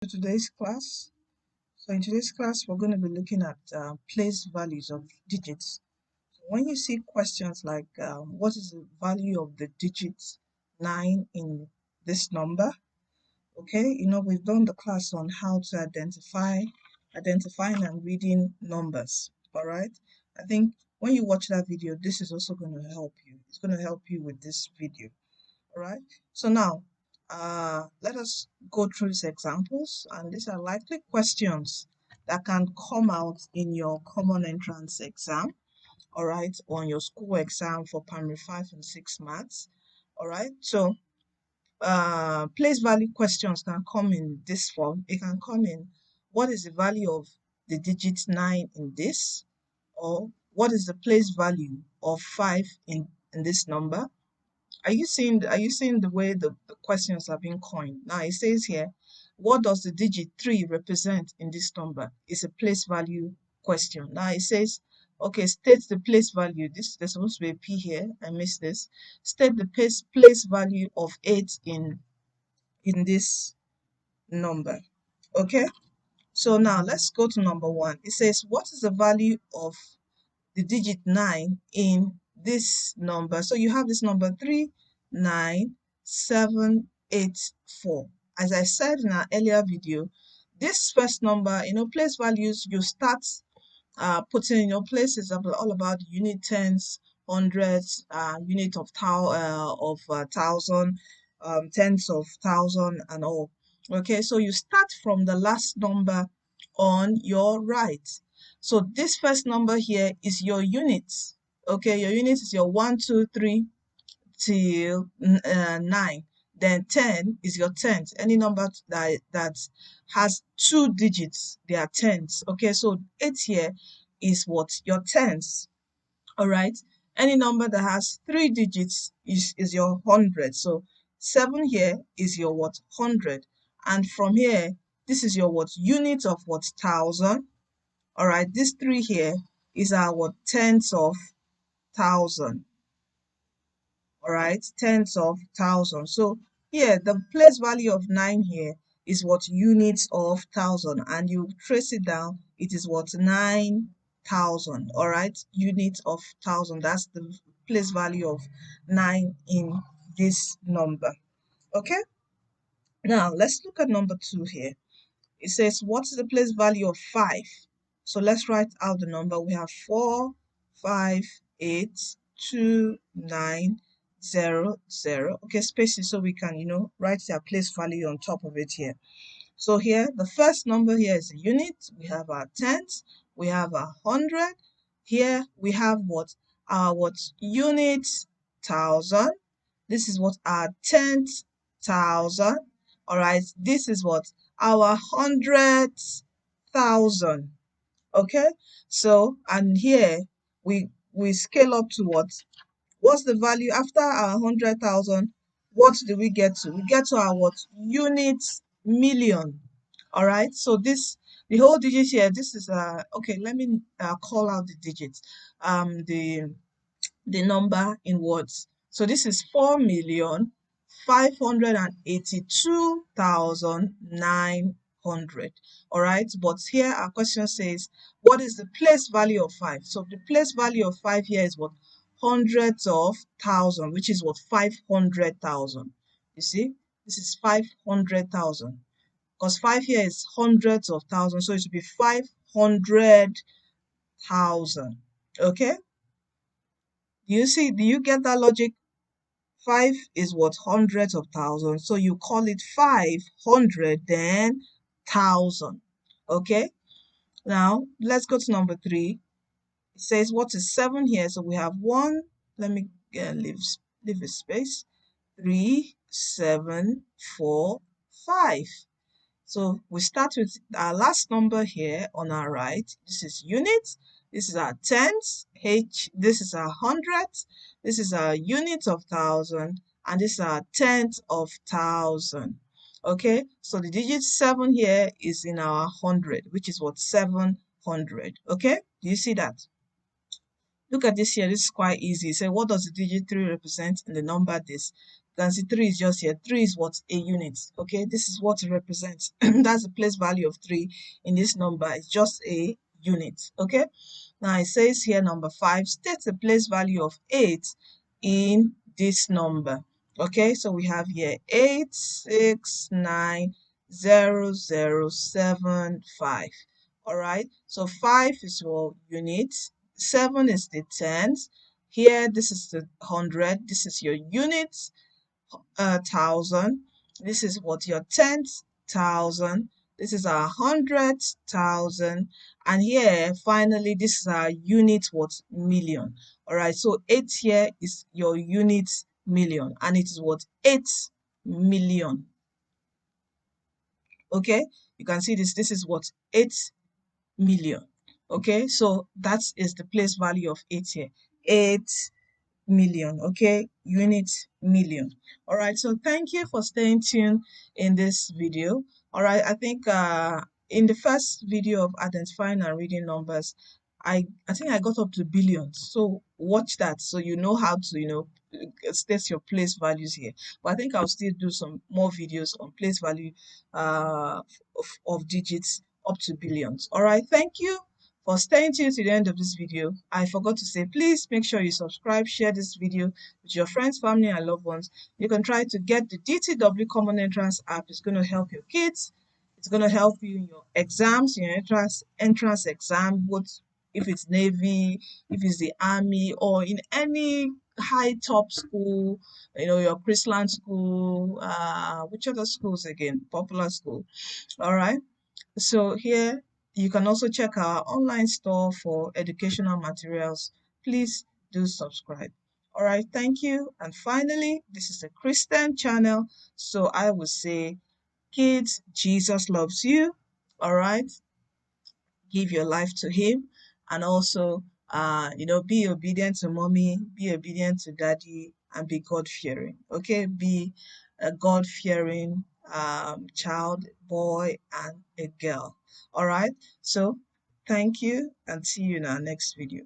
To today's class. So in today's class, we're going to be looking at place values of digits. So when you see questions like what is the value of the digit 9 in this number? Okay, we've done the class on how to identifying and reading numbers. All right. I think when you watch that video, this is also going to help you. It's going to help you with this video. All right. So now, let us go through these examples, and these are likely questions that can come out in your common entrance exam, all right, or on your school exam for primary 5 and 6 maths. All right. So place value questions can come in this form. It can come in, what is the value of the digit 9 in this, or what is the place value of 5 in this number. Are you seeing the way the questions are being coined? Now it says here, what does the digit 3 represent in this number? It's a place value question. Now it says, okay, state the place value. There's supposed to be a P here. I missed this. State the place value of 8 in this number. Okay, so now let's go to number 1. It says, what is the value of the digit 9 in this number? So you have this number 39784. As I said in our earlier video, this first number, place values, you start putting in your places all about unit tens, hundreds, unit of thousand, tens of thousand, and all. Okay, so you start from the last number on your right. So this first number here is your unit. Okay, your unit is your 1, 2, 3 till 9. Then 10 is your tenth. Any number that has 2 digits, they are tenths. Okay, so 8 here is what? Your tenths. All right. Any number that has 3 digits is your hundred. So 7 here is your what? 100. And from here, this is your what? Unit of what? Thousand. All right. This 3 here is our what? Tenths of thousand. All right, tens of thousands. So here the place value of 9 here is what? Units of thousand, and you trace it down, it is what? 9,000. All right, units of thousand. That's the place value of 9 in this number. Okay, now let's look at number 2 here. It says, what is the place value of 5? So let's write out the number. We have 4, 5, 8, 2, 9, 0, 0. Okay, spaces so we can, write their place value on top of it here. So here, the first number here is a unit. We have our tenths. We have our hundred. Here we have what? Our what? Units, thousand. This is what? Our tenth thousand. All right. This is what? Our hundredth thousand. Okay. So, and here we scale up to what? What's the value after our 100,000? What do we get to? We get to our what? Units million. All right. So the whole digit here. This is okay. Let me call out the digits. The number in words. So this is 4,582,900. All right, but here our question says, what is the place value of 5? So the place value of 5 here is what? Hundreds of thousand, which is what? 500,000. You see, this is 500,000 because 5 here is hundreds of thousands, so it should be 500,000. Okay, do you get that logic? 5 is what? Hundreds of thousands. So you call it 500, then 1,000. Okay. Now let's go to number 3. It says, what is 7 here? So we have 1. Let me leave a space. 3, 7, 4, 5. So we start with our last number here on our right. This is units. This is our tens. This is our hundreds. This is our units of thousand. And this is our tenth of thousand. Okay, so the digit 7 here is in our hundred, which is what? 700. Okay, do you see that? Look at this here. This is quite easy. So what does the digit 3 represent in the number this? can see 3 is just here. 3 is what? A unit. Okay, this is what it represents. That's the place value of 3 in this number. It's just a unit. Okay, now it says here number 5, state the place value of 8 in this number. Okay, so we have here 8690075. All right, so 5 is your unit, 7 is the tens. Here, this is the 100. This is your units, thousand. This is what your tenth thousand. This is our hundredth thousand. And here, finally, this is our unit, what? Million. All right, so 8 here is your unit million, and it is what? 8 million. Okay, you can see this. This is what? 8 million. Okay, so that is the place value of 8 here. 8 million. Okay, unit million. All right, so thank you for staying tuned in this video. All right, I think in the first video of identifying and reading numbers, I think I got up to billions. So watch that so you know how to state your place values here. But I think I'll still do some more videos on place value of digits up to billions. All right, thank you for staying tuned to the end of this video. I forgot to say, please make sure you subscribe, share this video with your friends, family, and loved ones. You can try to get the DTW Common Entrance app. It's going to help your kids. It's going to help you in your exams, your entrance exam, both if it's Navy, if it's the Army, or in any high top school, your Chrisland school, which other schools again? Popular school. All right. So here you can also check our online store for educational materials. Please do subscribe. All right, thank you. And finally, this is a Christian channel, so I would say, kids, Jesus loves you. All right, give your life to Him, and also, be obedient to mommy, be obedient to daddy, and be God fearing. Okay, be a God fearing child, boy, and a girl. All right, so thank you, and see you in our next video.